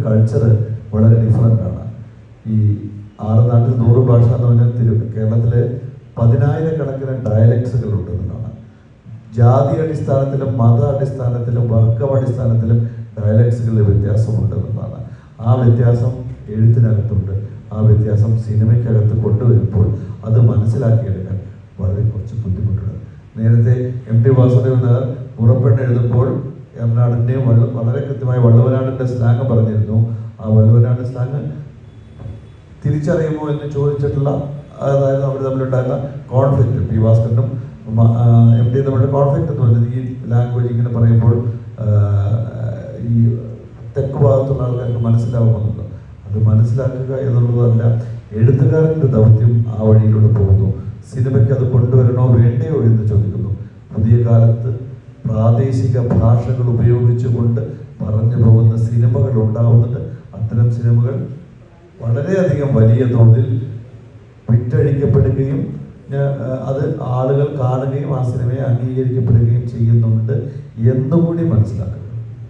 Culture വളരെ different ആണ്. ഈ 6 നാട്ടിൽ 100 ഭാഷ എന്ന് പറഞ്ഞാൽ കേരളത്തിലെ 10,000-കണക്കിന് ഡയലക്ട്സുകൾ ഉണ്ടെന്നാണ്. ജാതി അടിസ്ഥാനത്തിലും മത അടിസ്ഥാനത്തിലും വർഗം അടിസ്ഥാനത്തിലും ഡയലക്ട്സുകളിൽ വ്യത്യാസമുണ്ടെന്നാണ്. ആ വ്യത്യാസം എഴുത്തിനകത്തുണ്ട്. ആ വ്യത്യാസം സിനിമയ്ക്കകത്ത് കൊണ്ടുവരുമ്പോൾ അത് മനസ്സിലാക്കിയെടുക്കാൻ വളരെ കുറച്ച് ബുദ്ധിമുട്ടുണ്ട്. നേരത്തെ MT വാസുദേവൻ നായർ മുറപ്പെണ്ണ് എഴുതുമ്പോൾ എറണാടിൻ്റെയും വളരെ കൃത്യമായി വള്ളുവനാടിൻ്റെ സ്ലാങ് പറഞ്ഞിരുന്നു. ആ വള്ളുവനാട് സ്ലാങ് തിരിച്ചറിയുമോ എന്ന് ചോദിച്ചിട്ടുള്ള, അതായത് അവർ തമ്മിലുണ്ടായിരുന്ന കോൺഫ്ലിക്റ്റ്, പി ഭാസ്കരനും MT തമ്മിലുള്ള കോൺഫ്ലിക്റ്റ് എന്ന് പറഞ്ഞത് ഈ ലാംഗ്വേജ് ഇങ്ങനെ പറയുമ്പോൾ ഈ തെക്ക് ഭാഗത്തുള്ള ആൾക്കാർക്ക് മനസ്സിലാവുമെന്നുള്ളത്. അത് മനസ്സിലാക്കുക എന്നുള്ളതല്ല എഴുത്തുകാരൻ്റെ ദൗത്യം. ആ വഴിയിലൂടെ പോകുന്നു. സിനിമയ്ക്ക് അത് കൊണ്ടുവരണോ വേണ്ടയോ എന്ന് ചോദിക്കുന്നു. പുതിയ കാലത്ത് പ്രാദേശിക ഭാഷകൾ ഉപയോഗിച്ചുകൊണ്ട് പറഞ്ഞു പോകുന്ന സിനിമകൾ ഉണ്ടാവുന്നുണ്ട്. അത്തരം സിനിമകൾ വളരെയധികം വലിയ തോതിൽ വിറ്റഴിക്കപ്പെടുകയും അത് ആളുകൾ കാണുകയും ആ സിനിമയെ അംഗീകരിക്കപ്പെടുകയും ചെയ്യുന്നുണ്ട് എന്നുകൂടി മനസ്സിലാക്കണം.